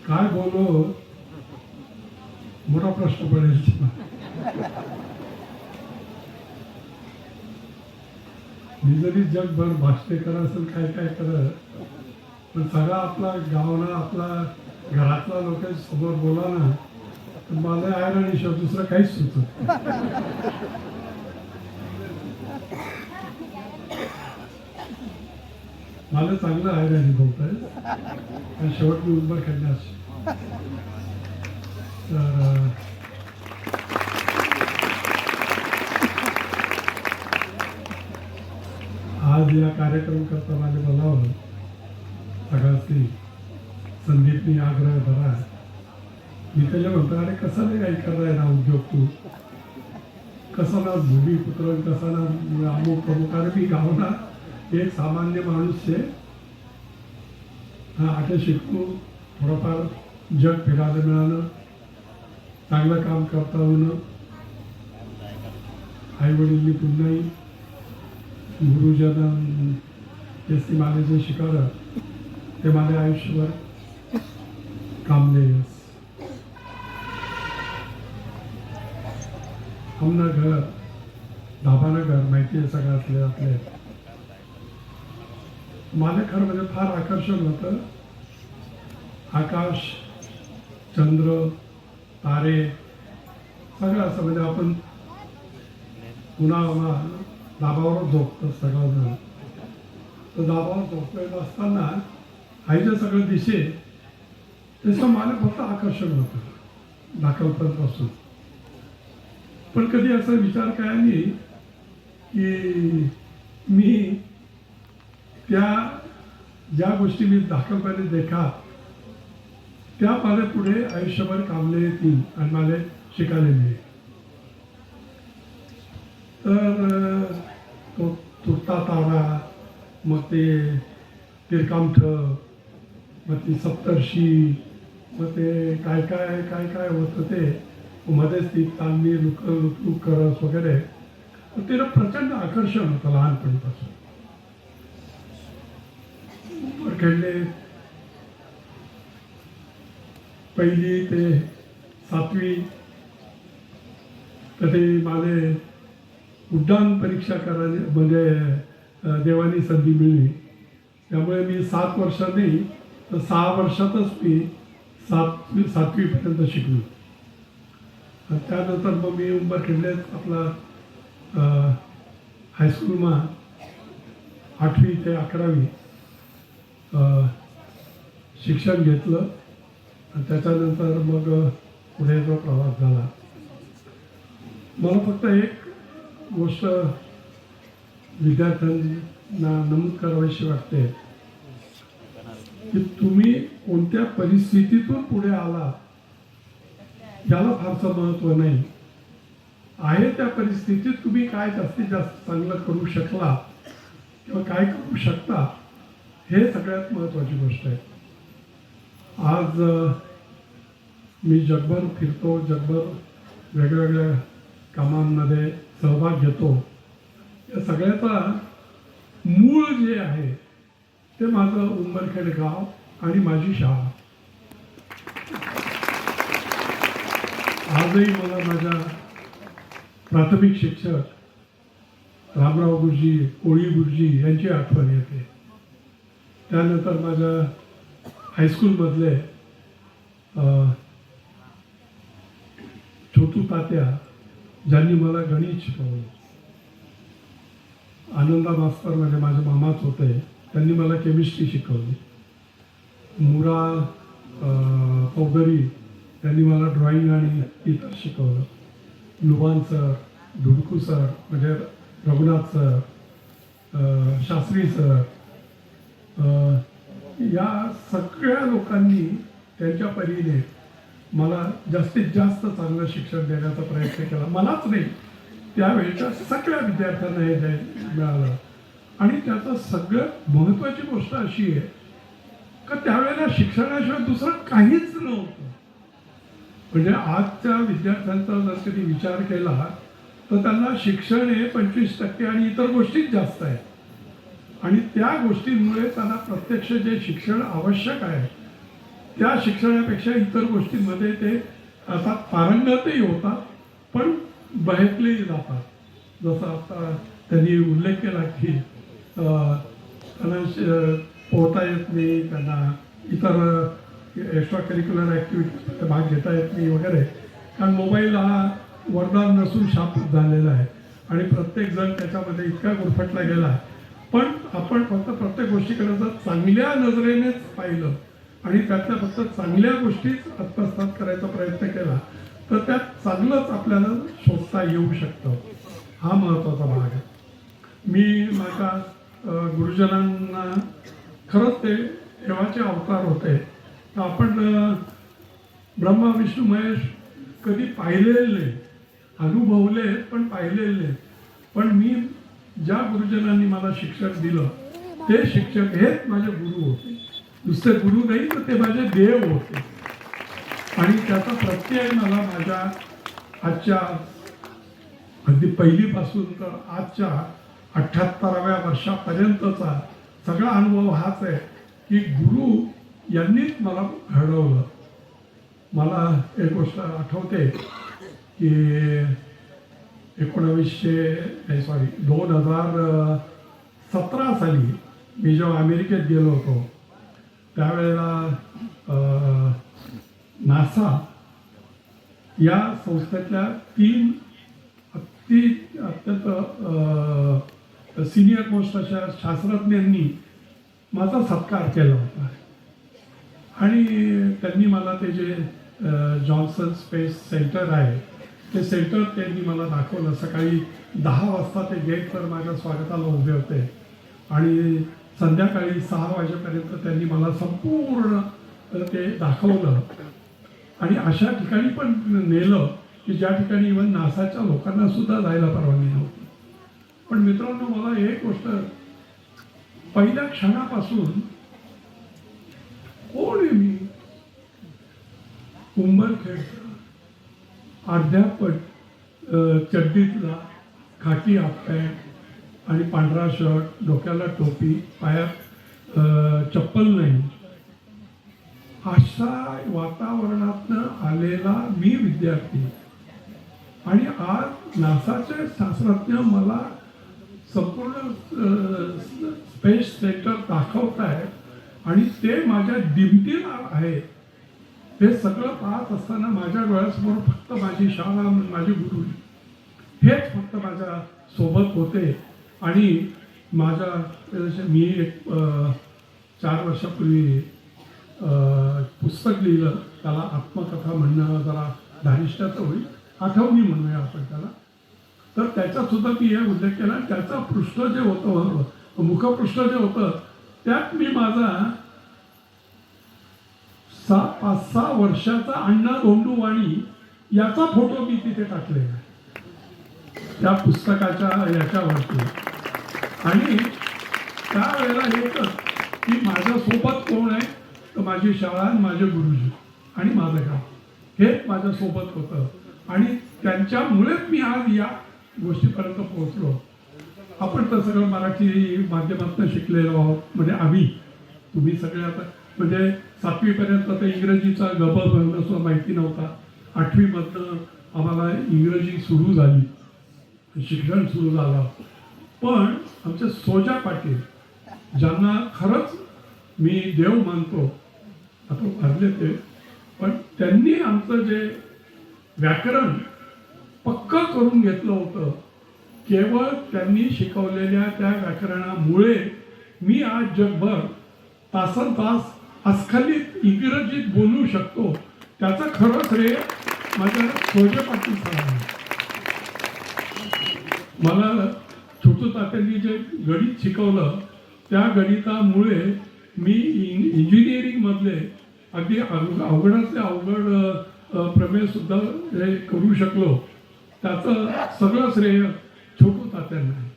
काय बोलो मोठा प्रश्न पडेल. मी जरी जगभर भाषणे करा असेल काय काय करत, पण सगळा आपला गावना आपला घरातला लोक समोर बोला ना, तर मला आयराणी शिवाय दुसरं काहीच सुचत. मला चांगलं आयराणी बोलताय आणि शेवट मी उंबर खेळण्यास. तर आज या कार्यक्रम करता माझ्या बोलावं सगळ्याची संदीपनी आग्रह धरा. मी त्याला म्हणतो, अरे कसा नाही काही कराय ना उद्योग, तू कसा ना भूमिपुत्र, कसा ना अमुक प्रमुख. अरे मी गावना एक सामान्य माणूस आहे. हा आता शिकतो, थोडंफार जग फिरायला मिळालं, चांगलं काम करता होणं, आई वडील पुन्हाही गुरुजन ते मला जे शिकवलं ते माझ्या आयुष्यभर कामले. आमना घर धाबानं घर माहिती आहे सगळ्यातले आपले. मला खरं म्हणजे फार आकर्षण होतं. आकाश, चंद्र, तारे सगळं असं म्हणजे आपण पुन्हा दाबावर झोपतं सगळं. तर दाबावर झोपलेलं असताना आईचं सगळं दिसे त्याचं मला फक्त आकर्षण होतं दाखलपर्यंतपासून. पण कधी असा विचार काय नाही की मी त्या ज्या गोष्टी मी दाखलपणे देखा त्या मला पुढे आयुष्यभर कामले येतील आणि मला शिकायला मिळेल. तर तो तुटता तारा, मग ते तिरकामठ, मग ती सप्तर्षी, मग ते काय काय काय काय होतं ते मध्येच ती तांबी लुक करस वगैरे. तिला प्रचंड आकर्षण होतं लहानपणीपासून. खेळले पहिली ते 7वी तर ते मला उड्डाण परीक्षा करायला म्हणजे देवानी संधी मिळली. त्यामुळे मी 7 वर्ष नाही तर 6 वर्षातच मी 7वीपर्यंत शिकलो. आणि त्यानंतर मग मी उंबरखेडल्यात आपला हायस्कूलमा 8वी ते 11वी शिक्षण घेतलं. आणि त्याच्यानंतर मग पुढे जो प्रवास झाला. मला फक्त एक गोष्ट विद्यार्थ्यांना नमूद करावीशी वाटते की तुम्ही कोणत्या परिस्थितीतून पुढे आला याला फारसं महत्त्व नाही आहे. त्या परिस्थितीत तुम्ही काय जास्तीत जास्त चांगलं करू शकला किंवा काय करू शकता हे सगळ्यात महत्त्वाची गोष्ट आहे. आज मी जगभर फिरतो, जगभर वेगवेगळ्या कामांमध्ये सहभाग घेतो. या सगळ्याचा मूळ जे आहे ते माझं उंबरखेड गाव आणि माझी शाळा. आजही मला माझ्या प्राथमिक शिक्षक रामराव गुरुजी, कोळी गुरुजी यांची आठवण येते. त्यानंतर माझ्या हायस्कूलमधले छोटू तात्या ज्यांनी मला गणित शिकवलं. आनंदा मास्तर म्हणजे माझे मामाच होते, त्यांनी मला केमिस्ट्री शिकवली. मुरा पौगरी त्यांनी मला ड्रॉइंग आणि इतर शिकवलं. लुबान सर, धुडकू सर म्हणजे रघुनाथ सर, शास्त्री सर, या सगळ्या लोकांनी त्यांच्या परीने मला जास्तीत जास्त चांगलं शिक्षण देण्याचा प्रयत्न केला. मलाच नाही, त्यावेळेच्या सगळ्या विद्यार्थ्यांना हे मिळालं. आणि त्याचं सगळ्यात महत्त्वाची गोष्ट अशी आहे का त्यावेळेला शिक्षणाशिवाय दुसरं काहीच नव्हतं. म्हणजे आजच्या विद्यार्थ्यांचा जर कधी विचार केला तर त्यांना शिक्षण हे 25% आणि इतर गोष्टीच जास्त आहे. आणि त्या गोष्टींमुळे त्यांना प्रत्यक्ष जे शिक्षण आवश्यक आहे त्या शिक्षणापेक्षा इतर गोष्टींमध्ये ते आता पारंगतही होतात, पण बहकलेही जातात. जसं आता त्यांनी उल्लेख केला की त्यांना पोहता येत नाही, त्यांना इतर एक्स्ट्रा करिक्युलर ॲक्टिव्हिटीजमध्ये भाग घेता येत नाही वगैरे, कारण मोबाईल हा वरदान नसून शाप झालेला आहे आणि प्रत्येकजण त्याच्यामध्ये इतका गुरफटला गेला आहे. पण आपण फक्त प्रत्येक गोष्टीकडे जर चांगल्या नजरेनेच पाहिलं आणि त्यातल्या फक्त चांगल्या गोष्टीच आत्मसात करायचा प्रयत्न केला तर त्यात चांगलंच आपल्याला शोधता येऊ शकतं. हा महत्त्वाचा भाग आहे. मी माझ्या गुरुजनांना खरंच ते देवाचे अवतार होते. तर आपण ब्रह्मा विष्णू महेश कधी पाहिलेले नाही, अनुभवले पण पाहिलेले नाही. पण मी ज्या गुरुजनांनी मला शिक्षण दिलं ते शिक्षक हेच माझे गुरु होते. दुसरे गुरु नाही तर ते माझे देव होते. आणि त्याचा प्रत्यय मला माझ्या आजच्या अगदी पहिलीपासून तर आजच्या 78व्या वर्षापर्यंतचा सगळा अनुभव हाच आहे की गुरु यांनीच मला घडवलं. मला एक गोष्ट आठवते की 2017 साली मी जेव्हा अमेरिकेत गेलो होतो त्यावेळेला नासा या संस्थेतल्या 3 अत्यंत सिनियर मोस्ट अशा शास्त्रज्ञांनी माझा सत्कार केला होता. आणि त्यांनी मला ते जे जॉन्सन स्पेस सेंटर आहे ते सेंटर त्यांनी मला दाखवलं. सकाळी 10 वाजता ते गेटवर माझ्या स्वागताला उभे होते आणि संध्याकाळी 6 वाजेपर्यंत त्यांनी मला संपूर्ण ते दाखवलं. आणि अशा ठिकाणी पण नेलं की ज्या ठिकाणी इव्हन नासाच्या लोकांना सुद्धा जायला परवानगी नव्हती. पण मित्रांनो, मला एक गोष्ट पहिल्या क्षणापासून कोण आहे मी, उंबरखेडचा अर्ध्यापट चड्डीतला खाकी हाफ पॅन्ट आणि पांढरा शर्ट, डोक्याला टोपी, पायात चप्पल नाही, अशा वातावरणातनं आलेला मी विद्यार्थी. आणि आज नासाचे शास्त्रज्ञ मला संपूर्ण स्पेस सेंटर दाखवत आहेत आणि ते माझ्या दिमतीला आहे. हे सगळं पाहत असताना माझ्या डोळ्यासमोर फक्त माझी शाळा, माझे गुरु हेच फक्त माझ्या सोबत होते. आणि माझ्या मी एक 4 वर्षापूर्वी पुस्तक लिहिलं, त्याला आत्मकथा म्हणणं जरा धारिष्ट्याचं होईल, आठवणी म्हणूया आपण त्याला. तर त्याच्यात सुद्धा मी हे उल्लेख केला. त्याचं पृष्ठ जे होतं, मुखपृष्ठ जे होतं, त्यात मी माझा 5-6 वर्षाचा अण्णा धोंडूवाणी याचा फोटो मी तिथे टाकलेला त्या पुस्तकाच्या याच्यावरती. आणि त्यावेळेला एकच की माझ्यासोबत कोण आहे तर माझी शाळा, माझे गुरुजी आणि माझं गाव हेच माझ्यासोबत होतं. आणि त्यांच्यामुळेच मी आज या गोष्टीपर्यंत पोहोचलो. आपण तर सगळं मराठी माध्यमातून शिकलेलो आहोत. म्हणजे आम्ही, तुम्ही सगळे आता म्हणजे 7वीपर्यंत तर इंग्रजीचा गब भरणं सुद्धा माहिती नव्हता. 8वीमधनं आम्हाला इंग्रजी सुरू झाली, शिक्षण सुरू झालं. पण आमचे सोजा पाटील, ज्यांना खरंच मी देव मानतो, आपण भरले ते, पण त्यांनी आमचं जे व्याकरण पक्कं करून घेतलं होतं. केवळ त्यांनी शिकवलेल्या त्या व्याकरणामुळे मी आज जगभर तासनतास अस्खलित इंग्रजीत बोलू शकतो. त्याचं खरं श्रेय माझ्या सोजे पाटील सरांना. मला छोटू तात्यांनी जे गणित शिकवलं त्या गणितामुळे मी इंजिनिअरिंगमधले अगदी अवघडातले अवघड प्रमेय सुद्धा हे करू शकलो. त्याचं सगळं श्रेय छोटू तात्यांना आहे.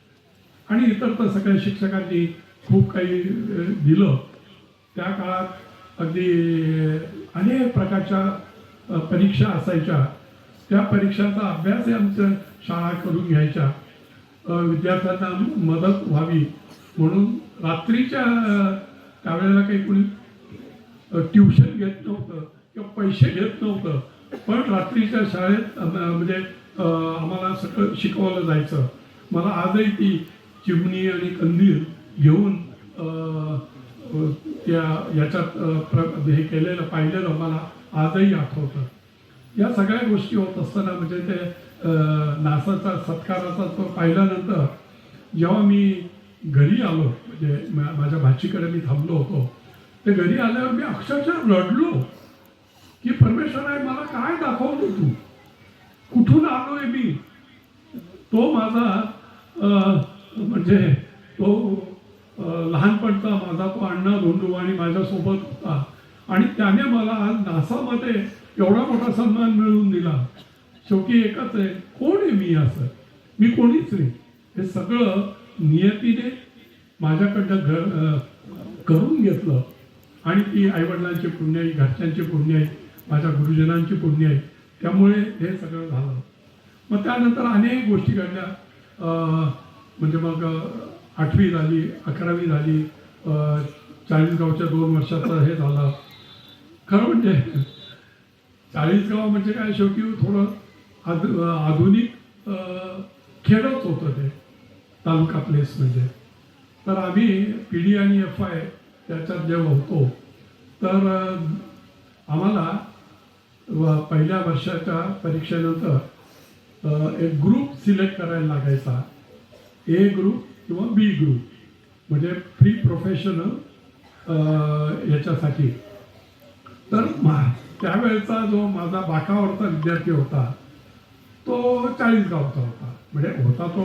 आणि इतर तर सगळ्या शिक्षकांनी खूप काही दिलं. त्या काळात अगदी अनेक प्रकारच्या परीक्षा असायच्या. त्या परीक्षांचा अभ्यासही आमच्या शाळा करून घ्यायच्या. विद्यार्थ्यांना मदत व्हावी म्हणून रात्रीच्या त्यावेळेला काही कोणी ट्युशन घेत नव्हतं किंवा पैसे घेत नव्हतं, पण रात्रीच्या शाळेत म्हणजे आम्हाला सगळं शिकवलं जायचं. मला आजही ती चिमणी आणि कंदील घेऊन त्या याच्यात हे केलेलं पाहिलेलं मला आजही आठवतं. या सगळ्या गोष्टी होत असताना म्हणजे ते नासाचा सत्काराचा तो पाहिल्यानंतर जेव्हा मी घरी आलो, म्हणजे माझ्या भाचीकडे मी थांबलो होतो, ते घरी आल्यावर मी अक्षरशः रडलो की परमेश्वर आहे, मला काय दाखवतो तू, कुठून आलोय मी. तो माझा म्हणजे तो लहानपणचा माझा तो अण्णा धोंडू आणि माझ्यासोबत होता आणि त्याने मला आज नासामध्ये एवढा मोठा सन्मान मिळवून दिला. शेवटी एकच आहे, कोण आहे मी, असं मी कोणीच नाही. हे सगळं नियतीने माझ्याकडनं करून घेतलं आणि ती आईवडिलांची पुण्य आहे, घरच्यांची पुण्य आहे, माझ्या गुरुजनांची पुण्य आहे, त्यामुळे हे सगळं झालं. मग त्यानंतर अनेक गोष्टी घडल्या. म्हणजे मग 8वी झाली, 11वी झाली, 40गावच्या 2 वर्षाचं हे झालं. खरं म्हणजे 40गाव म्हणजे काय, शेवटी थोडं आधुनिक खेडच होतं ते तालुका प्लेस म्हणजे. तर आम्ही PD आणि FI त्याच्यात जेव्हा होतो तर आम्हाला पहिल्या वर्षाच्या परीक्षेनंतर एक ग्रुप सिलेक्ट करायला लागायचा, A ग्रुप किंवा B ग्रुप, म्हणजे प्री प्रोफेशनल याच्यासाठी. तर त्यावेळेचा जो माझा बाकावरचा विद्यार्थी होता तो 40गावचा होता, म्हणजे होता तो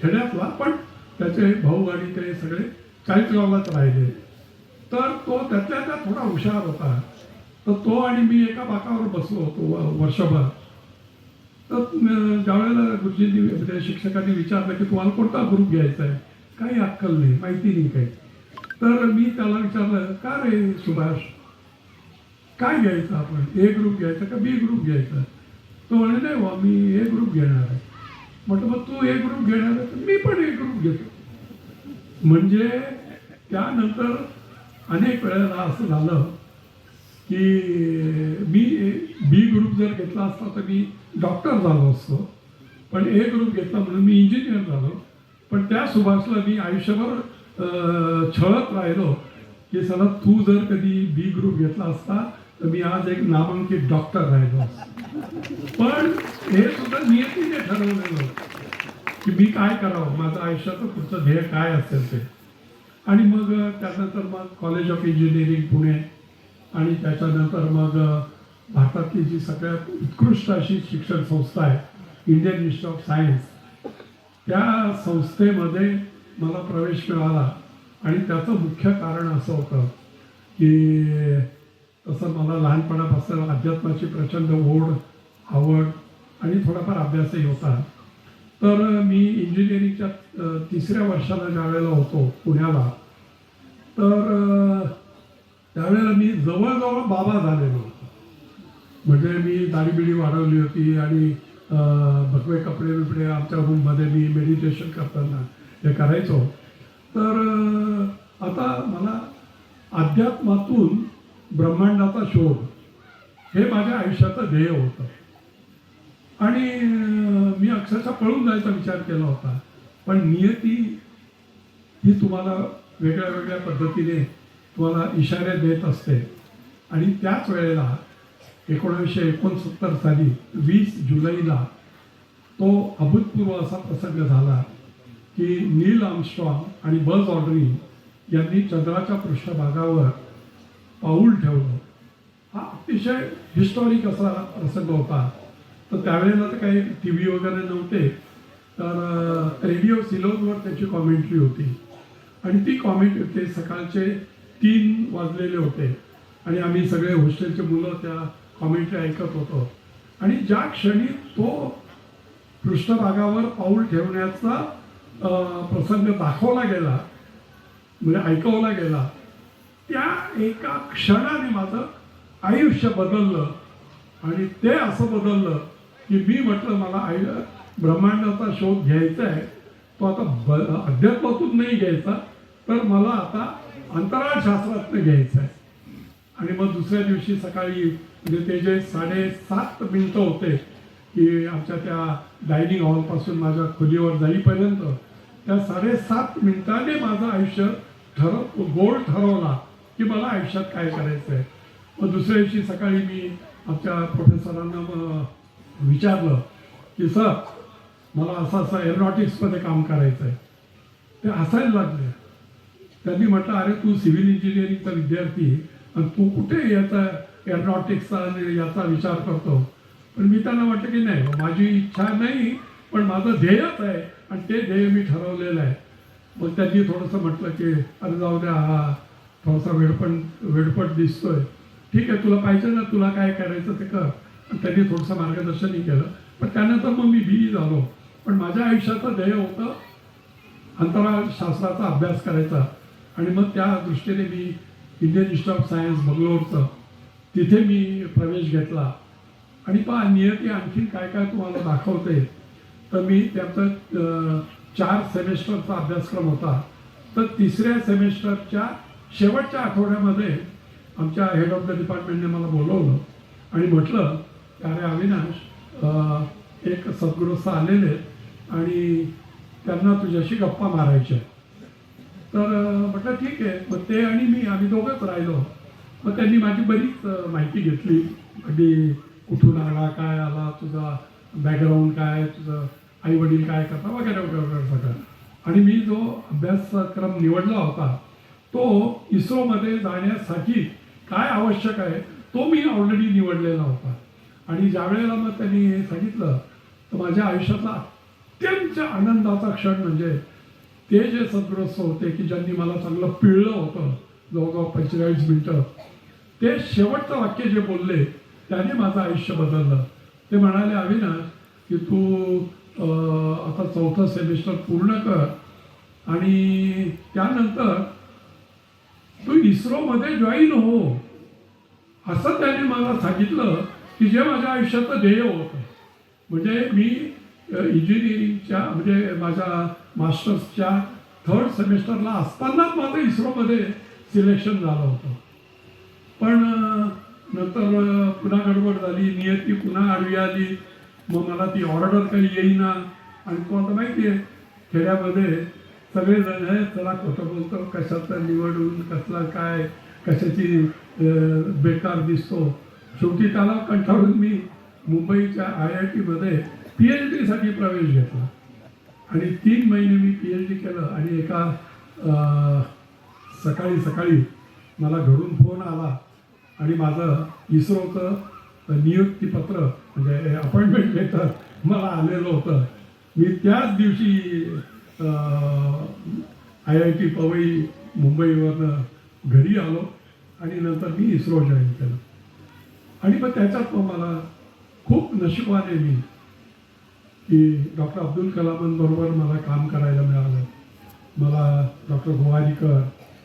खेड्यातला, पण त्याचे भाऊ आणि ते सगळे 40गावलाच राहिले. तर तो त्यातल्या त्यात थोडा हुशार होता. तर तो आणि मी एका बाकावर बसलो होतो वर्षभर. तर ज्यावेळेला गुरुजींनी शिक्षकांनी विचारलं की तुम्हाला कोणता ग्रुप घ्यायचा आहे, काही अक्कल नाही, माहिती नाही काही. तर मी त्याला विचारलं, का रे सुभाष, काय घ्यायचं आपण, A ग्रुप घ्यायचा का B ग्रुप घ्यायचा. तो म्हणे नाही वा, मी A ग्रुप घेणार आहे. म्हटलं मग तू A ग्रुप घेणार आहे तर मी पण A ग्रुप घेतो. म्हणजे त्यानंतर अनेक वेळेला असं झालं की मी B ग्रुप जर घेतला असता तर मी डॉक्टर झालो असतो, पण A ग्रुप घेतला म्हणून मी इंजिनियर झालो. पण त्या सुभाषला मी आयुष्यभर छळत राहिलो की सला तू जर कधी B ग्रुप घेतला असता तर मी आज एक नामांकित डॉक्टर राहिलो. पण हे सुद्धा नियतीने ठरवलेलं की मी काय करावं, माझं आयुष्याचं पुढचं ध्येय काय असेल ते. आणि मग त्यानंतर मग कॉलेज ऑफ इंजिनिअरिंग पुणे आणि त्याच्यानंतर मग भारतातली जी सगळ्यात उत्कृष्ट अशी शिक्षण संस्था आहे इंडियन इन्स्टिट्यूट ऑफ सायन्स, त्या संस्थेमध्ये मला प्रवेश मिळाला. आणि त्याचं मुख्य कारण असं होतं की तसं मला लहानपणापासून अध्यात्माची प्रचंड ओढ, आवड आणि थोडाफार अभ्यासही होता. तर मी इंजिनिअरिंगच्या 3ऱ्या वर्षाला ज्यावेळेला होतो पुण्याला, तर त्यावेळेला मी जवळजवळ बाबा झालेलो होतो. म्हणजे मी दाढीबिडी वाढवली होती आणि भगवे कपडे बिपडे आमच्या रूममध्ये मी मेडिटेशन करताना हे करायचो. तर आता मला अध्यात्मातून ब्रह्मांडाचा शोध हे माझ्या आयुष्याचं ध्येय होतं. आणि मी अक्षरशः पळून जायचा विचार केला होता. पण नियती ही तुम्हाला वेगळ्या वेगळ्या पद्धतीने तुम्हाला इशारे देत असते. आणि त्याच वेळेला 1969 साली 20 जुलैला तो अभूतपूर्व असा प्रसंग झाला की नील आर्मस्ट्रॉंग आणि बझ ऑल्ड्रिन यांनी चंद्राच्या पृष्ठभागावर पाऊल ठेवलं. हा अतिशय हिस्टॉरिक असा प्रसंग होता. तर त्यावेळेला तर काही TV वगैरे नव्हते, तर रेडिओ सिलोनवर त्याची कॉमेंट्री होती. आणि ती कॉमेंट्री ते सकाळचे 3 वाजलेले होते आणि आम्ही सगळे हॉस्टेलचे मुलं त्या कॉमेंट्री ऐकत होतो. आणि ज्या क्षणी तो पृष्ठभागावर पाऊल ठेवण्याचा प्रसंग दाखवला गेला, म्हणजे ऐकवला गेला, त्या एका क्षणाने माझं आयुष्य बदललं. आणि ते असं बदललं की मी म्हटलं मला ब्रह्मांडाचा शोध घ्यायचा आहे. तो आता अध्यात्मातून नाही घ्यायचा, तर मला आता अंतराळ शास्त्रातनं घ्यायचं आहे. आणि मग दुसऱ्या दिवशी सकाळी म्हणजे ते जे 7:30 होते की आमच्या त्या डायनिंग हॉलपासून माझ्या खोलीवर जाईपर्यंत त्या 7:30 माझं आयुष्य गोल ठरवला की मला आयुष्यात काय करायचं आहे. मग दुसऱ्या दिवशी सकाळी मी आमच्या प्रोफेसरांना विचारलं की सर मला असं एरोनॉटिक्समध्ये काम करायचं आहे. ते हसायला लागले. त्यांनी म्हटलं अरे तू सिव्हिल इंजिनिअरिंगचा विद्यार्थी आणि तू कुठे याचा एरोनॉटिक्सचा आणि याचा विचार करतो. पण मी त्यांना म्हटलं की नाही माझी इच्छा नाही पण माझं ध्येयच आहे आणि ते ध्येय मी ठरवलेलं आहे. मग त्यांनी थोडंसं म्हटलं की अरे जाऊ द्या हा थोडासा वेडपट दिसतोय. ठीक आहे तुला पाहिजे ना तुला काय करायचं ते कर. त्यांनी थोडंसं मार्गदर्शनही केलं. पण त्यानंतर मग मी BE झालो. पण माझ्या आयुष्याचं ध्येय होतं अंतराळ शास्त्राचा अभ्यास करायचा. आणि मग त्या दृष्टीने मी इंडियन इन्स्टिट्यूट ऑफ सायन्स बंगलोरचं तिथे मी प्रवेश घेतला. आणि पहा नियती आणखीन काय काय तुम्हाला दाखवते. तर मी त्याचं 4 सेमेस्टरचा अभ्यासक्रम होता. तर तिसऱ्या सेमेस्टरच्या शेवटच्या आठवड्यामध्ये आमच्या हेड ऑफ द डिपार्टमेंटने मला बोलवलं आणि म्हटलं अरे अविनाश एक सद्गृहस्थ आलेले आणि त्यांना तुझ्याशी गप्पा मारायच्या. तर म्हटलं ठीक आहे. मग ते आणि मी आम्ही दोघंच राहिलो. मग त्यांनी माझी बरीच माहिती घेतली. अगदी कुठून आला काय आला तुझा बॅकग्राऊंड काय तुझं आई वडील काय करता वगैरे वगैरे सगळं. आणि मी जो अभ्यासक्रम निवडला होता तो इस्रोमध्ये जाण्यासाठी काय आवश्यक आहे तो मी ऑलरेडी निवडलेला होता. आणि ज्या वेळेला मग त्यांनी सांगितलं तर माझ्या आयुष्यातला अत्यंत आनंदाचा क्षण म्हणजे ते जे सद्गृहस्थ होते की ज्यांनी मला चांगलं पिळलं होतं जवळजवळ 45 मिनिटं. ते शेवटचं वाक्य जे बोलले त्याने माझं आयुष्य बदललं. ते म्हणाले अविनाश की तू आता 4थं सेमिस्टर पूर्ण कर आणि त्यानंतर तू इस्रोमध्ये जॉईन हो. असं त्याने मला सांगितलं की जे माझ्या आयुष्याचं ध्येय होतं. म्हणजे मी इंजिनिअरिंगच्या म्हणजे माझ्या मास्टर्सच्या 3rd सेमिस्टरला असतानाच माझं इस्रोमध्ये सिलेक्शन झालं होतं. पण नंतर पुन्हा गडबड झाली. नियती पुन्हा आडवी आली. मग मला ती ऑर्डर काही येईना. आणि तुम्हाला माहिती आहे खेड्यामध्ये सगळेजण आहे चला खोटं बोलतो कशाचं निवडून कसला काय कशाची बेकार दिसतो. शेवटी त्याला कंटाळून मी मुंबईच्या IITमध्ये PhD साठी प्रवेश घेतला. आणि 3 महिने मी PhD केलं. आणि एका सकाळी मला घरून फोन आला आणि माझं इस्रोचं नियुक्तीपत्र म्हणजे अपॉइंटमेंट लेटर मला आलेलं होतं. मी त्याच दिवशी IIT पवई मुंबईवरनं घरी आलो आणि नंतर मी इस्रो जॉईन केलं. आणि मग त्याच्यात मला खूप नशिबाने मी की डॉक्टर अब्दुल कलामांबरोबर मला काम करायला मिळालं. मला डॉक्टर गोवारीकर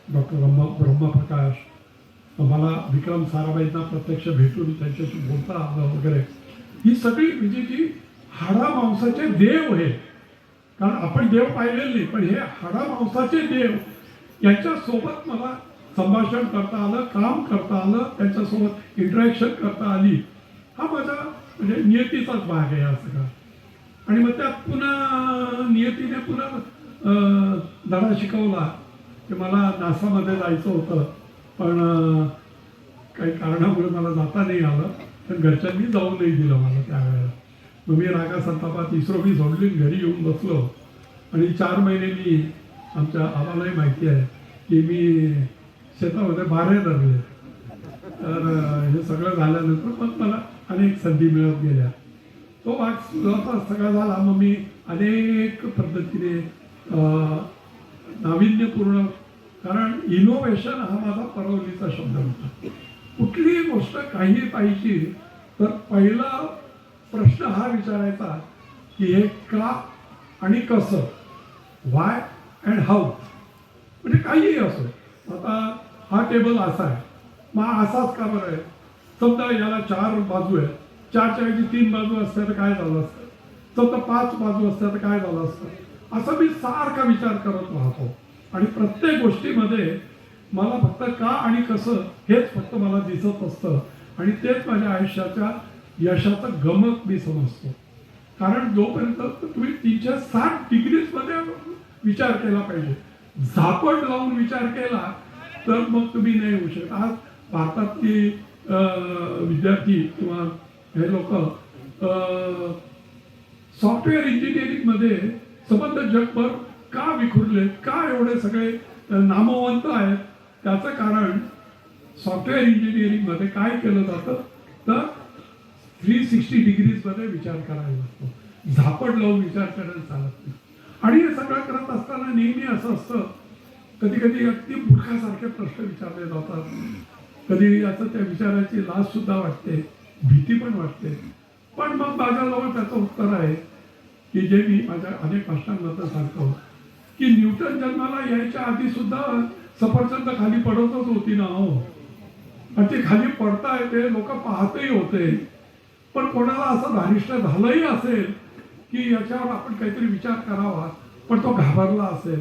डॉक्टर ब्रह्मप्रकाश मला विक्रम साराभाईंना प्रत्यक्ष भेटून त्यांच्याशी बोलता आलं वगैरे. ही सगळी म्हणजे जी हाडा मांसाचे देव आहे. कारण आपण देव पाहिलेले नाही पण हे हाडा मांसाचे देव यांच्यासोबत मला संभाषण करता आलं काम करता आलं त्यांच्यासोबत इंटरॅक्शन करता आली. हा माझा म्हणजे नियतीचाच भाग आहे हा सगळा. आणि मग त्यात पुन्हा नियतीने पुन्हा धडा शिकवला की मला नासामध्ये जायचं होतं पण काही कारणामुळे मला जाता नाही आलं. पण घरच्यांनी जाऊ नाही दिलं मला त्यावेळेला. मग मी रागा संतापात इस्रो मी सोडली घरी येऊन बसलो. आणि 4 महिने मी आम्हालाही माहिती आहे की मी शेतामध्ये बारे धरले. तर हे सगळं झाल्यानंतर मग मला अनेक संधी मिळत गेल्या. तो भाग जवळपास सगळा झाला. मग मी अनेक पद्धतीने नाविन्यपूर्ण कारण इनोव्हेशन हा माझा परवलीचा शब्द होता. कुठलीही गोष्ट काही पाहिजे तर पहिला प्रश्न हा विचारायचा की हे का आणि कसं व्हाय अँड हाऊ. म्हणजे काहीही असो. आता हा टेबल असा आहे मग असाच का बरं आहे. समजा याला 4 बाजू आहेत. 4च्या ऐवजी 3 बाजू असत्या तर काय झालं असतं. समजा 5 बाजू असत्या तर काय झालं असतं. असं मी सारखा विचार करत राहतो. आणि प्रत्येक गोष्टीमध्ये मला फक्त का आणि कसं हेच फक्त मला दिसत असतं आणि तेच माझ्या आयुष्याच्या यशाचं गमक मी समजतो. कारण जोपर्यंत तुम्ही 360 डिग्रीजमध्ये विचार केला पाहिजे, झापड लावून विचार केला तर मग तुम्ही नाही होऊ शकत. आज भारतातली विद्यार्थी किंवा हे लोक सॉफ्टवेअर इंजिनिअरिंगमध्ये संबंध जगभर का विखुरले, का एवढे सगळे नामवंत आहेत, त्याचं कारण सॉफ्टवेअर इंजिनिअरिंगमध्ये काय केलं जातं तर 360 डिग्रीजमध्ये विचार करायला लागतो, झापड लावून विचार करायला चालत नाही. आणि हे सगळं करत असताना नेहमी असं असतं, कधी कधी अगदी मूर्खासारखे प्रश्न विचारले जातात, कधी असं त्या विचाराची लाज सुद्धा वाटते, भीती पण वाटते. पण मग माझ्याजवळ त्याचं उत्तर आहे की जे मी माझ्या अनेक भाषणांमध्ये सांगतो की न्यूटन जन्माला यायच्या आधी सुद्धा सफरचंद खाली पडतच होती ना हो, आणि ते खाली पडताय ते लोक पाहतही होते. पण कोणाला असं धारिष्ट झालंही असेल की याच्यावर आपण काहीतरी विचार करावा, पण तो घाबरला असेल,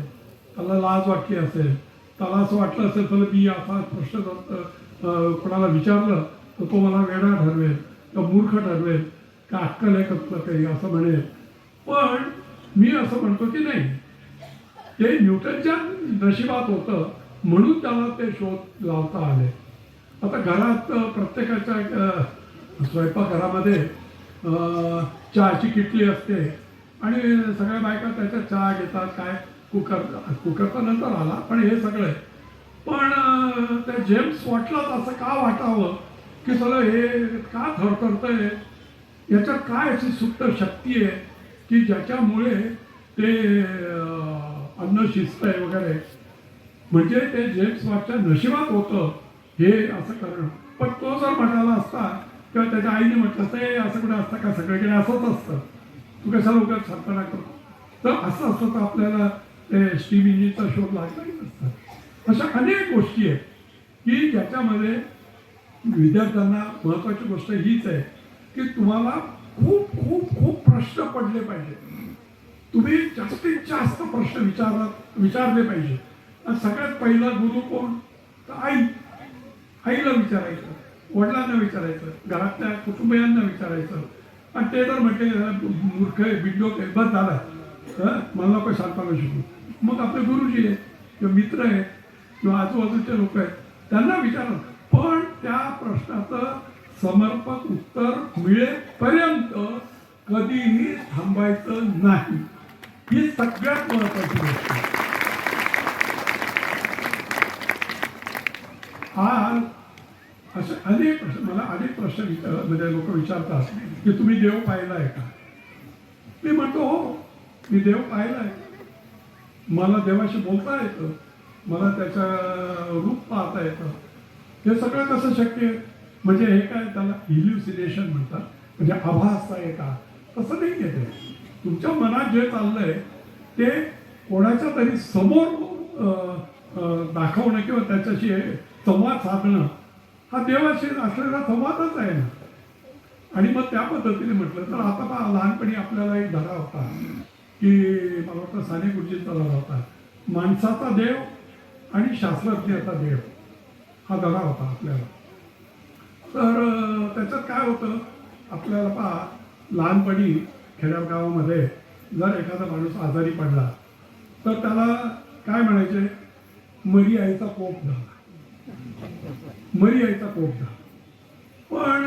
त्याला लाज वाटली असेल, त्याला असं वाटलं असेल तर मी असा प्रश्न कोणाला विचारलं तर तो मला वेडा ठरवेल किंवा मूर्ख ठरवेल का अक्कल आहे कसलं काही असं म्हणेल. पण मी असं म्हणतो की नाही, ते न्यूटनच्या नशिबात होतं म्हणून त्याला ते शोध लावता आले. आता घरात प्रत्येकाच्या स्वयंपाकघरामध्ये चहाची किटली असते आणि सगळ्या बायका त्याच्यात चहा घेतात. काय कुकर तर नंतर आला, पण हे सगळं. पण त्या जेम्स वॉटलाच असं का वाटावं की सगळं हे का थरथरतंय, याच्यात काय अशी सुप्त शक्ती आहे की ज्याच्यामुळे ते अन्न शिजतंय वगैरे. म्हणजे ते जेम्स वॉटच्या नशिबात होतं हे असं करणं. पण तो जर म्हणाला असता किंवा त्याच्या आईने म्हटलं ते असं कुठे असतं का, सगळीकडे असंच असतं, तू कशाला उगाच साधना करतो, तर असं असतं तर आपल्याला ते स्टीम इंजिनचा शोध लागलाही नसता. अशा अनेक गोष्टी आहेत की ज्याच्यामध्ये विद्यार्थ्यांना महत्त्वाची गोष्ट हीच आहे की तुम्हाला खूप खूप खूप प्रश्न पडले पाहिजे, तुम्ही जास्तीत जास्त प्रश्न विचारले पाहिजे. आणि सगळ्यात पहिला गुरु कोण तर आईला विचारायचं, वडिलांना विचारायचं, घरातल्या कुटुंबियांना विचारायचं. आणि ते जर म्हटले मूर्ख आहे, बिंडोक आहे, बस झाला, मला नको शांतपणे शिकू, मग आपले गुरुजी आहेत किंवा मित्र आहेत किंवा आजूबाजूचे लोक आहेत त्यांना विचारा. पण त्या प्रश्नाचं समर्पक उत्तर मिळेपर्यंत कधीही थांबायचं नाही, ही सगळ्यात महत्वाची गोष्ट आहे. आज असे अनेक मला अनेक प्रश्न म्हणजे लोक विचारतात की तुम्ही देव पाहिला आहे का. मी म्हणतो हो, मी देव पाहिला आहे, मला देवाशी बोलता येतं, मला त्याचं रूप पाहता येतं. हे सगळं कसं शक्य आहे, म्हणजे हे काय त्याला इल्युसिनेशन म्हणतात, म्हणजे आभास आहे का, तसं नाही आहे. ते तुमच्या मनात जे चाललंय ते कोणाच्या तरी समोर दाखवणं किंवा त्याच्याशी संवाद साधणं हा देवाशी असलेला संवादच आहे ना. आणि मग त्या पद्धतीने म्हटलं तर आता पहा, लहानपणी आपल्याला एक धडा होता की मला वाटतं साने गुरुजींचा धडा होता, माणसाचा देव आणि शास्त्रज्ञाचा देव, हा धडा होता आपल्याला. तर त्याच्यात काय होतं, आपल्याला पहा लहानपणी खेड्यागावामध्ये जर एखादा माणूस आजारी पडला तर त्याला काय म्हणायचे, मरी आईचा कोप झाला, मरी आईचा कोप झाला. पण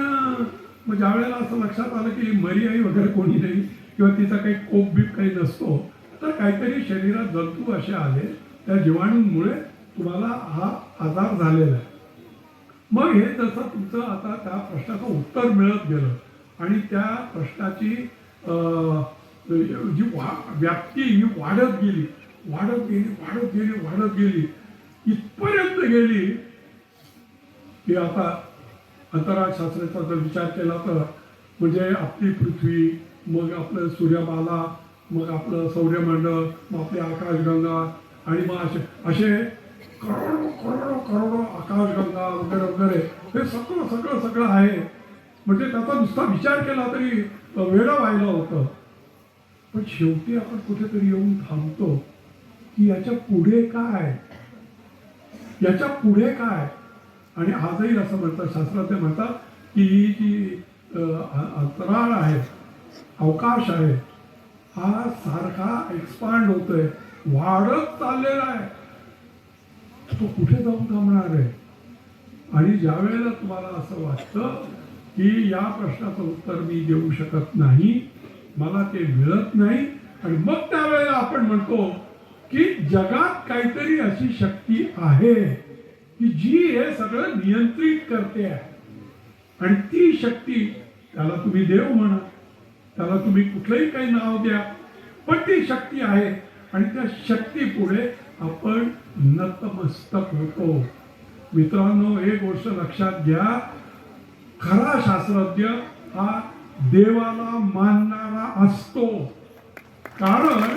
मग ज्या वेळेला असं लक्षात आलं की मरी आई वगैरे कोणी नाही किंवा तिचा काही कोप बीप काही नसतो, तर काहीतरी शरीरात जंतू असे आले, त्या जीवाणूंमुळे तुम्हाला हा आजार झालेला आहे. मग हे जसं तुमचं आता त्या प्रश्नाचं उत्तर मिळत गेलं आणि त्या प्रश्नाची जी व्याप्ती ही वाढत गेली, वाढत गेली, वाढत गेली, वाढत गेली, इथपर्यंत गेली की आता अंतराळ शास्त्राचा जर विचार केला तर म्हणजे आपली पृथ्वी, मग आपलं सूर्यमाला, मग आपलं सौर्यमंडळ, मग आपली आकाशगंगा, आणि मग असे करोडो करोडो करोडो आकाशगंगा वगैरे वगैरे हे सगळं सगळं सगळं आहे. म्हणजे त्याचा नुसता विचार केला तरी वेडा व्हायला होतं. पण शेवटी आपण कुठेतरी येऊन थांबतो की याच्या पुढे काय, याच्या पुढे काय? आणि आजही असं म्हणतात, शास्त्रज्ञ म्हणतात की ही जी अंतराळ आहे, अवकाश आहे, हा सारखा एक्सपांड होतोय, वाढत चाललेला आहे, तो कुठे जाऊन थांबणार आहे? आणि ज्या वेळेला तुम्हाला असं वाटतं की या प्रश्नाचं उत्तर मी देऊ शकत नाही, मला ते मिळत नाही, आणि मग त्यावेळेला आपण म्हणतो की जगात काहीतरी अशी शक्ती आहे की जी हे सगळं नियंत्रित करते आहे. आणि ती शक्ती, त्याला तुम्ही देव म्हणा, त्याला तुम्ही कुठलंही काही नाव द्या, पण ती शक्ती आहे. आणि त्या शक्तीपुढे आपण नतमस्तक होतो. मित्रांनो, एक गोष्ट लक्षात घ्या, खरा शास्त्रज्ञ हा देवाला मानणारा असतो. कारण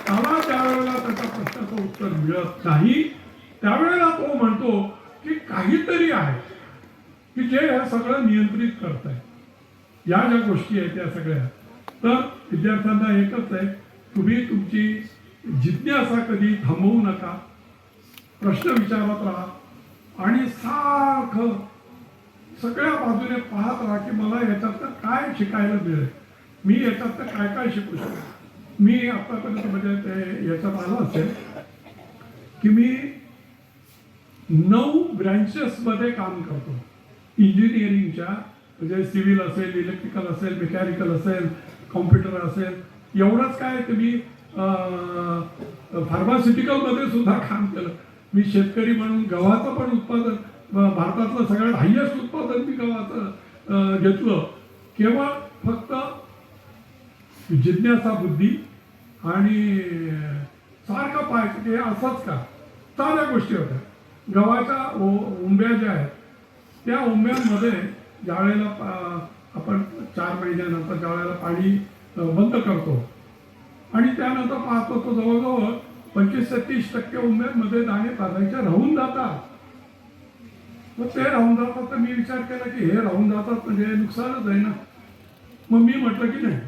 त्याला ज्यावेळेला त्याच्या प्रश्नाचं उत्तर मिळत नाही, त्यावेळेला तो म्हणतो की काहीतरी आहे की जे हे सगळं नियंत्रित करत आहे. या ज्या गोष्टी आहेत त्या सगळ्या. तर विद्यार्थ्यांना एकच आहे, तुम्ही तुमची जिज्ञासा कधी थांबवू नका, प्रश्न विचारत राहा, आणि सारखं सगळ्या बाजूने पाहत राहा की मला याच्यातनं काय शिकायला मिळेल, मी याच्यातनं काय काय शिकू शकतो. मी आतापर्यंत म्हणजे ते याच्यात आलं असेल की मी 9 ब्रँचेसमध्ये काम करतो इंजिनिअरिंगच्या. म्हणजे सिव्हिल असेल, इलेक्ट्रिकल असेल, मेकॅनिकल असेल, कॉम्प्युटर असेल. एवढंच काय तर मी फार्मास्युटिकलमध्ये सुद्धा काम केलं. मी शेतकरी म्हणून गव्हाचं पण उत्पादन, भारतातलं सगळ्यात हायेस्ट उत्पादन मी गव्हाचं घेतलं. केवळ फक्त जिज्ञासा बुद्धी आणि सारखं पाहायचं की असंच का. साऱ्या गोष्टी होत्या. गव्हाच्या उंब्या ज्या आहेत त्या उंब्यांमध्ये ज्यावेळेला आपण 4 महिन्यानंतर ज्यावेळेला पाणी बंद करतो आणि त्यानंतर पाहतो तो जवळजवळ 25 ते 30% उंब्यांमध्ये दाणे पाजायचे राहून जातात. मग ते राहून जातात, तर मी विचार केला की हे राहून जातात म्हणजे नुकसानच आहे ना. मग मी म्हटलं की नाही,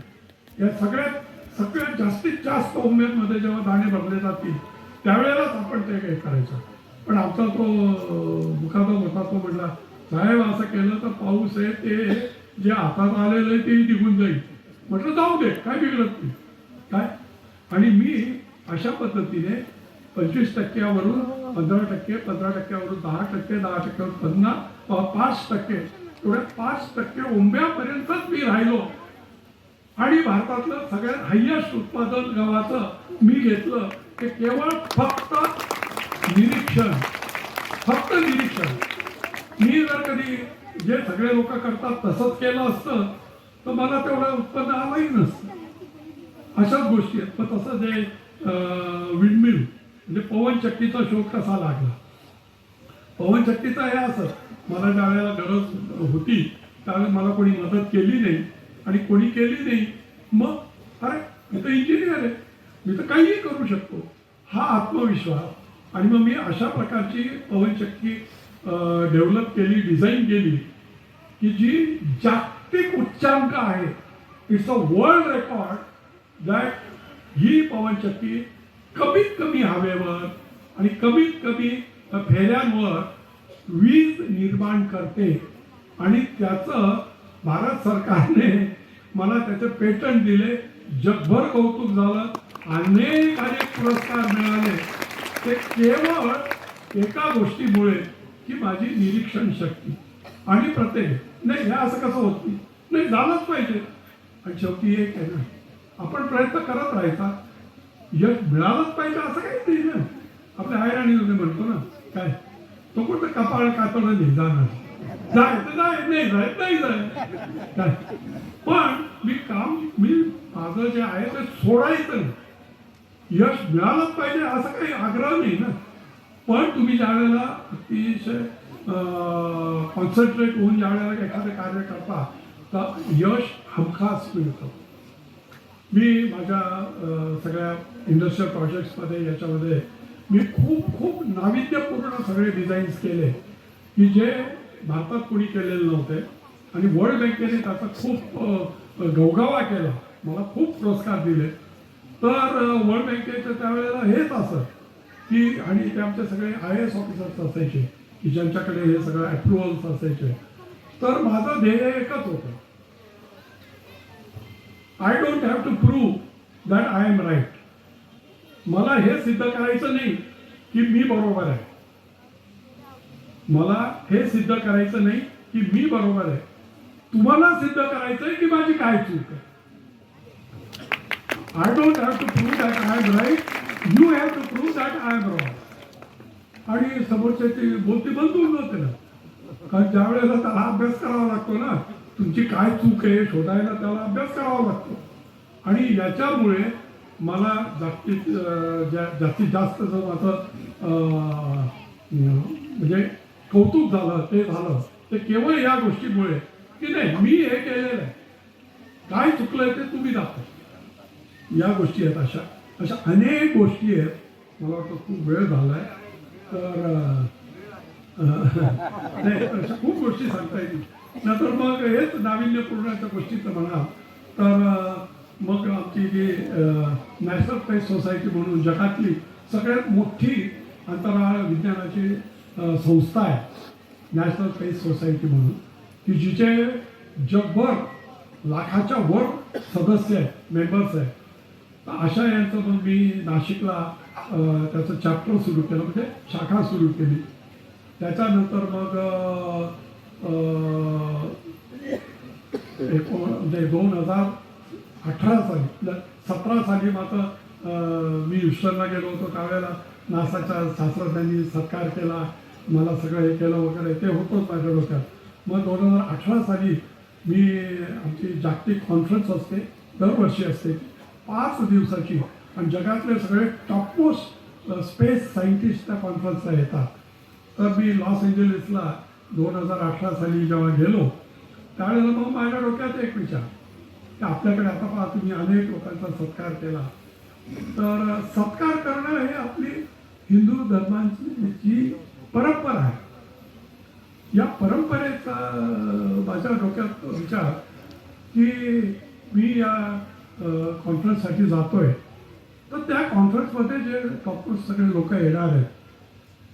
या सगळ्यात जास्तीत जास्त उंब्यांमध्ये जेव्हा दाणे भरले जातील त्यावेळेलाच आपण ते काही करायचं. पण आमचा तो मुखादम होता, तो म्हटला, साहेब असं केलं तर पाऊस आहे ते जे हातात आलेलं आहे ते निघून जाईल. म्हटलं जाऊ दे, काय बिघडत नाही काय. आणि मी अशा पद्धतीने 25%वरून 15%, 15%वरून 10%, 10%वरून 5%, एवढ्या 5% उंब्यापर्यंतच मी राहिलो. आणि भारतातलं सगळ्यात हायेस्ट उत्पादन गव्हाचं मी घेतलं. ते केवळ फक्त निरीक्षण. मी जर कधी जे सगळे लोक करतात तसंच केलं असतं तर मला तेवढं उत्पन्न आलंही नसतं. अशाच गोष्टी आहेत. पण तसं जे विंडमिल म्हणजे पवनचक्कीचा शोध कसा लागला. पवनचक्कीचा हे असं, मला ज्यावेळेला गरज होती त्यावेळेला मला कोणी मदत केली नाही आणि कोणी केली नाही. मग अरे मी तर इंजिनियर आहे, मी तर काहीही करू शकतो, हा आत्मविश्वास. आणि मग मी अशा प्रकारची पवनचक्की डेव्हलप केली, डिझाईन केली की जी जागतिक उच्चांक आहे. It's a world record that ही पवनचक्की कमीत कमी हवेवर आणि कमीत कमी फेऱ्यांवर वीज निर्माण करते. आणि त्याचं भारत सरकारने मला त्याचे पेटंट दिले. जगभर कौतुक झालं, अनेक पुरस्कार मिळाले. ते केवळ एका गोष्टीमुळे की माझी निरीक्षण शक्ती. आणि प्रत्येक नाही हे असं कसं होत नाही, झालंच पाहिजे. आणि शेवटी एक आहे ना, आपण प्रयत्न करत राहायचा, यश मिळालंच पाहिजे असं काही नाही ना. आपल्या आयराणीमध्ये म्हणतो ना, काय तो कोणतं कपाळ कातडं नाही जाणार, नाही काय. पण मी माझं जे आहे ते सोडायचं नाही. यश मिळालंच पाहिजे असं काही आग्रह नाही ना. पण तुम्ही ज्या वेळेला अतिशय कॉन्सन्ट्रेट होऊन ज्या वेळेला एखादं कार्य करता तर यश हमखास मिळतं. मी माझ्या सगळ्या इंडस्ट्रियल प्रोजेक्ट्समध्ये याच्यामध्ये मी खूप नाविन्यपूर्ण सगळे डिझाईन्स केले की जे भारतात कोणी केलेले नव्हते. आणि वर्ल्ड बँकेने त्याचा खूप गवगवा केला, मला खूप पुरस्कार दिले. तर वर्ल्ड बँकेचं त्यावेळेला हेच असं की आणि ते आमचे सगळे IAS ऑफिसर्स असायचे की ज्यांच्याकडे हे सगळं अप्रुव्हल्स असायचे. तर माझं ध्येय एकच होतं, I don't have to prove that I am right. मला हे सिद्ध करायचं नाही की मी बरोबर आहे. मला हे सिद्ध करायचं नाही की मी बरोबर आहे. तुम्हाला सिद्ध करायचं आहे की माझी काय चूक आहे. I don't have to prove that I am right, you have to prove that I am wrong. आणि समोरच्याची बोलती बंद होऊन जाते ना, कारण ज्या वेळेला त्याला अभ्यास करावा लागतो ना, तुमची काय चूक आहे शोधायला त्याला अभ्यास करावा लागतो. आणि याच्यामुळे मला जास्तीत जास्त जर माझं म्हणजे कौतुक झालं ते झालं ते केवळ या गोष्टीमुळे की नाही मी हे केलेलं आहे, काय चुकलंय ते तुम्ही दाखवा. या गोष्टी आहेत, अशा अनेक गोष्टी आहेत. मला वाटतं खूप वेळ झालाय तर नाही अशा खूप गोष्टी सांगता येतील. नंतर मग हेच नाविन्यपूर्णाच्या गोष्टीचं म्हणा तर मग आमची जी नॅशनल स्पेस सोसायटी म्हणून जगातली सगळ्यात मोठी अंतराळ विज्ञानाची संस्था आहे, नॅशनल स्पेस सोसायटी म्हणून, की जिचे जगभर लाखाच्या वर सदस्य आहेत, मेंबर्स आहेत. तर अशा यांचं मग मी नाशिकला त्याचं चॅप्टर सुरू केलं, म्हणजे शाखा सुरू केली. त्याच्यानंतर मग म्हणजे 2018 साली 17 साली माझं मी ह्युस्टनला गेलो होतो. त्यावेळेला नासाच्या शास्त्रज्ञांनी सत्कार केला, मला सगळं हे केलं वगैरे ते होतंच माझ्या डोक्यात. मग 2018 साली मी आमची जागतिक कॉन्फरन्स असते, दरवर्षी असते 5 दिवसाची, आणि जगातले सगळे टॉपमोस्ट स्पेस सायंटिस्ट त्या कॉन्फरन्सला येतात. तर मी लॉस एंजलिसला 2018 साली जेव्हा गेलो त्यावेळेला मग माझ्या डोक्यात एक विचार की आपल्याकडे आता पहा तुम्ही अनेक लोकांचा सत्कार केला, तर सत्कार करणं हे आपली हिंदू धर्माची परंपरा आहे. या परंपरेचा माझ्या डोक्यात विचार की मी या कॉन्फरन्ससाठी जातोय, तर त्या कॉन्फरन्समध्ये जे टॉपमोस्ट सगळे लोक येणार आहेत,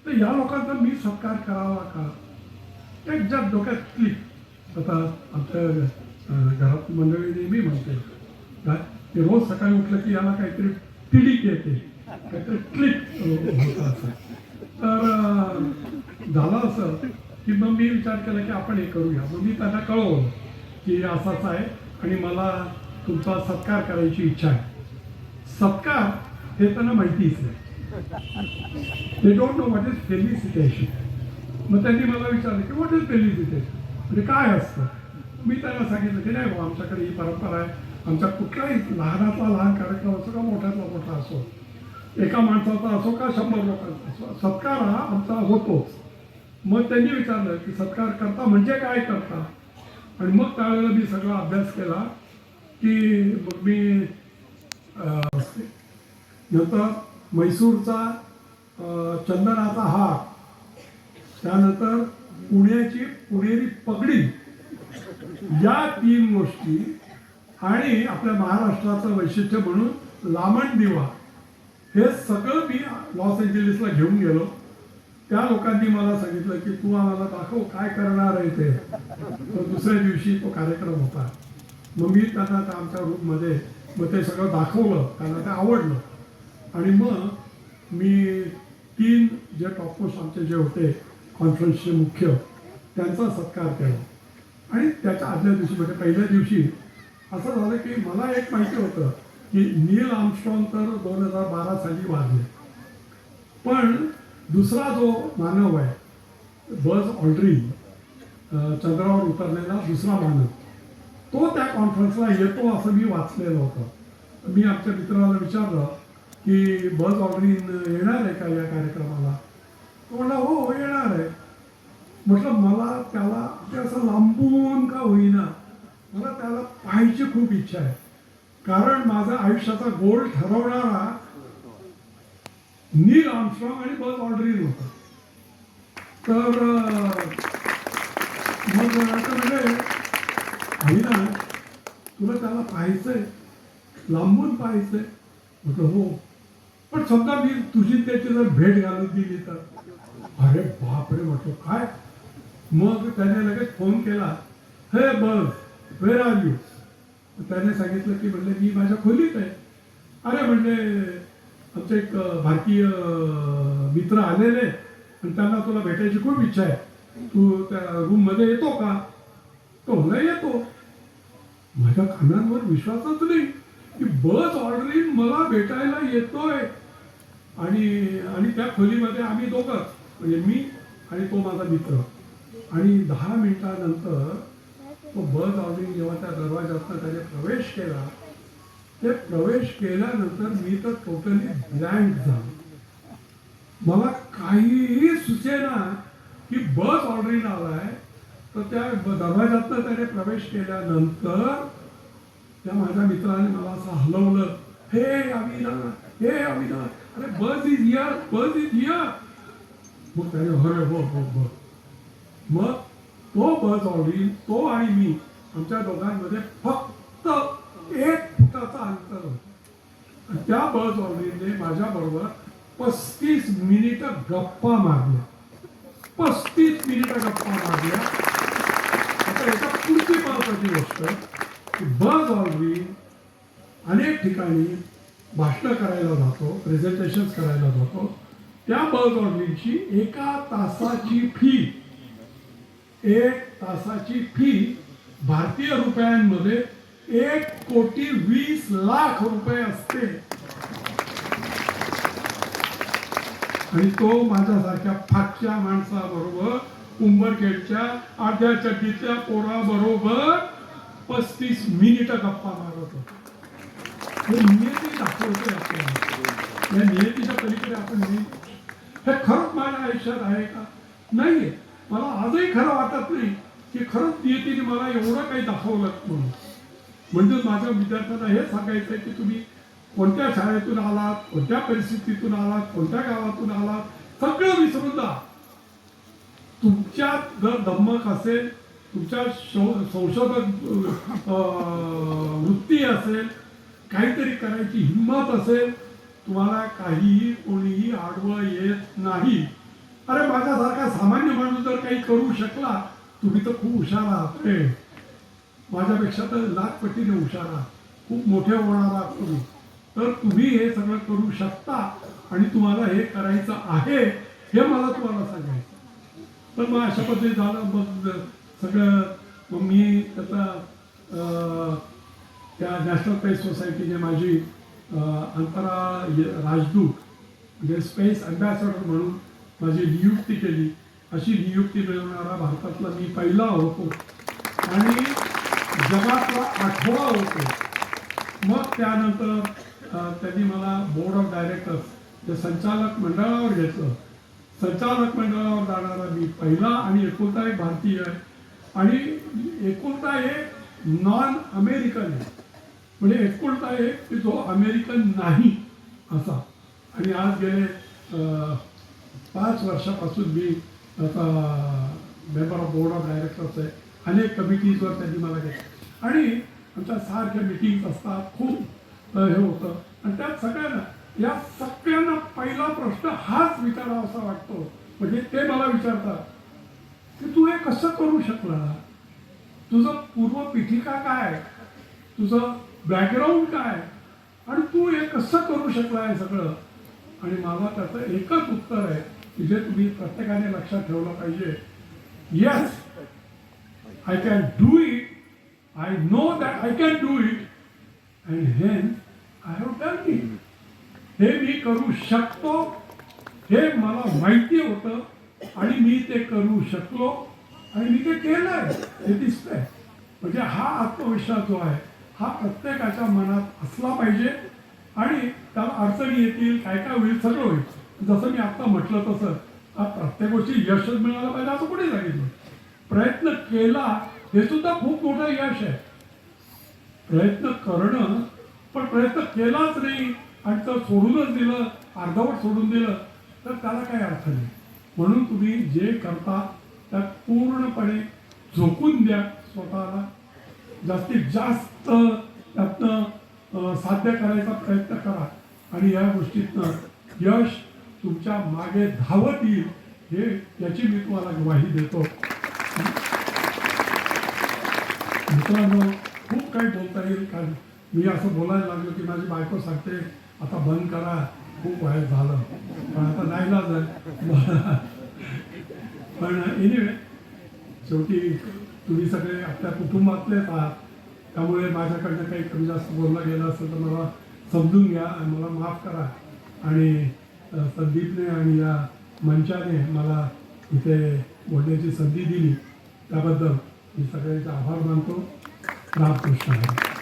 तर या लोकांचा मी सत्कार करावा का. एक जर डोक्यात क्लिक. आता आमच्या घरात मंडळी नेहमी म्हणते काय की रोज सकाळी उठलं की याला काहीतरी तिडीक येते, काहीतरी क्लिक होतं असं. तर झालं असं की मग मी विचार केला की आपण हे करूया. मग मी त्यांना कळवलं की असाच आहे आणि मला तुमचा सत्कार करायची इच्छा आहे. सत्कार हे त्यांना माहितीच नाही, they don't know what is felicitation. मग त्यांनी मला विचारलं की व्हॉट इज फेलिसिटेशन, म्हणजे काय असतं. मी त्यांना सांगितलं की नाही बाबा आमच्याकडे ही परंपरा आहे, आमच्या कुठलाही लहानातला लहान कार्यक्रम असो का मोठ्यातला मोठा असो, एका माणसाचा असो का 100 लोकांचा असो, सत्कार हा आमचा होतोच. मग त्यांनी विचारलं की सत्कार करता म्हणजे काय करता. आणि मग त्यावेळेला मी सगळा अभ्यास केला की मग मी नंतर म्हैसूरचा चंदनाचा हार, त्यानंतर पुण्याची पुणेरी पगडी, या 3 गोष्टी, आणि आपल्या महाराष्ट्राचं वैशिष्ट्य म्हणून लामण दिवा, हे सगळं मी लॉस एंजलिसला घेऊन गेलो. त्या लोकांनी मला सांगितलं की तू आम्हाला दाखव काय करणार आहे ते. तर दुसऱ्या दिवशी तो कार्यक्रम होता. मग मी त्यांना आमच्या रूममध्ये मग ते सगळं दाखवलं, त्यांना ते आवडलं. आणि मग मी 3 जे टॉपमोस्ट आमचे जे होते कॉन्फरन्सचे मुख्य, त्यांचा सत्कार केला. आणि त्याच्या आदल्या दिवशी म्हणजे पहिल्या दिवशी असं झालं की मला एक माहिती होतं की नील आर्मस्ट्रॉंग तर 2012 साली वारले, पण दुसरा जो मानव आहे बझ ऑल्ड्रिन, चंद्रावर उतरलेला दुसरा मानव, तो त्या कॉन्फरन्सला येतो असं मी वाचलेलं होतं. मी आमच्या मित्राला विचारलं की बझ ऑल्ड्रिन येणार आहे का या कार्यक्रमाला. तो म्हणला हो येणार आहे. म्हटलं मला त्याला ते असं लांबून का होईना मला त्याला पाहायची खूप इच्छा आहे, कारण माझा आयुष्याचा गोल ठरवणारा नील आर्मस्ट्रॉंग आणि बझ ऑल्ड्रिन होता. तर मग असं म्हणजे आई ना तुला त्याला पाहायचंय, लांबून पाहायचंय. म्हटलं हो, पण समजा मी तुझी त्याची जर भेट घालून दिली तर, अरे बापरे म्हटलं काय. मग त्याने लगेच फोन केला, हे बस वेर आर यू. त्याने सांगितलं की म्हणले मी माझ्या खोलीत आहे. अरे म्हणले आमचे एक भारतीय मित्र आलेले आणि त्यांना तुला भेटायची खूप इच्छा आहे, तू त्या रूम मध्ये येतो का. तो म्हणला येतो. माझ्या कानांवर विश्वासच नाही की बस ऑर्डरिंग मला भेटायला येतोय. आणि त्या खोलीमध्ये आम्ही दोघंच, म्हणजे मी आणि तो माझा मित्र. आणि 10 मिनिटानंतर तो बस ऑर्डरिंग जेव्हा त्या दरवाजातनं त्याने प्रवेश केला, ते प्रवेश केल्यानंतर मी तर टोटली ब्लँक झालो. मला काहीही सुचेना की बस ऑर्डरिंग आलाय. तर त्या दरवाजातनं त्याने प्रवेश केल्यानंतर त्या माझ्या मित्राने मला असं हलवलं, हे अविनाश, हे अविनाश, अरे bus is here, bus is here. मग त्याने अरे हो हो हो. मग तो बस ऑर्डरिंग, तो आणि मी, आमच्या दोघांमध्ये फक्त 1 फुटाचा अंतर होतं. त्या बस ऑर्डरिंगने माझ्या बरोबर 35 मिनिटं गप्पा मारल्या. 35 मिनिटं गप्पा मारल्या. आता एका पुढची महत्वाची गोष्ट, बस ऑर्डरिंग अनेक ठिकाणी भाषण करायला जातो, प्रेझेंटेशन करायला जातो. त्या बस ऑर्डरिंगची 1 तासाची फी, 1 तासाची फी भारतीय रुपयांमध्ये 1,20,00,000 रुपये असते. आणि तो माझ्यासारख्या फाटच्या माणसाबरोबर, उंबरखेडच्या अर्ध्या चड्डीतल्या पोराबरोबर 35 मिनिटं गप्पा मारत होतो. हे नियती दाखवते आपल्याला. या नियतीच्या पलीकडे आपण नाही. हे खरंच माझ्या आयुष्यात आहे का? नाहीये. मला आजही खरं वाटत नाही की खरंच नियतीने मला एवढं काही दाखवलं म्हणून. म्हणजे माझ्या विद्यार्थ्यांना हे सांगायचं आहे की तुम्ही कोणत्या शाळेतून आलात, कोणत्या परिस्थितीतून आलात, कोणत्या गावातून आलात, सगळं विसरून जा. तुमच्यात जर धम्मक असेल, तुमच्या संशोधक वृत्ती असेल, काहीतरी करायची हिंमत असेल, तुम्हाला काहीही कोणीही आडवं येत नाही. अरे माझ्यासारखा सामान्य माणूस जर काही करू शकला, तुम्ही तर खूप हुशार आहात रे. माझ्यापेक्षा तर लाखपटीने हुशार आहात, खूप मोठे होणार आहात तुम्ही. तर तुम्ही हे सगळं करू शकता आणि तुम्हाला हे करायचं आहे, हे मला तुम्हाला सांगायचं. पण मग अशा पद्धतीने झालं. मग सगळं मग मी त्याचा त्या नॅशनल स्पेस सोसायटीने माझी अंतराळ राजदूत म्हणजे स्पेस अँबॅसेडर म्हणून माझी नियुक्ती केली. अशी नियुक्ती मिळवणारा भारतातला मी पहिला होतो आणि जगातला 8वा होतो. मग त्यानंतर त्यांनी मला बोर्ड ऑफ डायरेक्टर्स, जे संचालक मंडळावर घेतलं. संचालक मंडळावर जाणारा मी पहिला आणि एकुलता एक भारतीय आहे आणि एकुलता एक नॉन अमेरिकन आहे. म्हणजे एकुलता एक की जो अमेरिकन नाही असा. आणि आज गेले 5 वर्षापासून मी आता member of board of directors आहे. अनेक कमिटीजवर त्यांनी मला घेतलं आणि आमच्या सारख्या मिटिंग्स असतात. खूप हे होतं आणि त्यात सगळ्यांना, या सगळ्यांना पहिला प्रश्न हाच विचारावा असा वाटतो. म्हणजे ते मला विचारतात की तू हे कसं करू शकला, तुझं पूर्वपीठिका काय, तुझं बॅकग्राऊंड काय, आणि तू हे कसं करू शकला हे सगळं. आणि मला त्याचं एकच उत्तर आहे की जे तुम्ही प्रत्येकाने लक्षात ठेवलं पाहिजे. Yes, I can do it, I know that I can do it and हेन आय हॅव डन इट. हे मी करू शकतो हे मला माहिती होतं आणि मी ते करू शकलो आणि मी ते केलंय हे दिसतंय. म्हणजे हा आत्मविश्वास जो आहे हा प्रत्येकाच्या मनात असला पाहिजे. आणि त्याला अडचणी येतील, काय काय होईल, सगळं होईल. जसं मी आता म्हटलं तसं प्रत्येक गोष्टी यशच मिळालं पाहिजे असं कुठे सांगितलं. प्रयत्न केला हे सुद्धा खूप मोठं यश आहे. प्रयत्न करणं, पण प्रयत्न केलाच नाही आणि तर सोडूनच दिलं, अर्धवट सोडून दिलं तर त्याला काही अर्थ नाही. म्हणून तुम्ही जे करता त्यात पूर्णपणे झोकून द्या स्वतःला. जास्तीत जास्त त्यातनं साध्य करायचा प्रयत्न करा आणि या गोष्टीतनं यश तुमच्या मागे धावत येईल हे याची मी तुम्हाला ग्वाही देतो. मित्रांनो, खूप काही बोलता येईल, कारण मी असं बोलायला लागलो की माझी बायको सांगते आता बंद करा, खूप वाईट झालं, पण आता नाही झालं. पण एनिवे, शेवटी तुम्ही सगळे आपल्या कुटुंबातलेच आहात, त्यामुळे माझ्याकडनं काही कमी जास्त बोललं गेलं असेल तर मला समजून घ्या आणि मला माफ करा. आणि संदीपने आणि या मंचाने मला इथे बोलण्याची संधी दिली त्याबद्दल मी सगळ्यांचे आभार मानतो. रामकृष्ण हरी.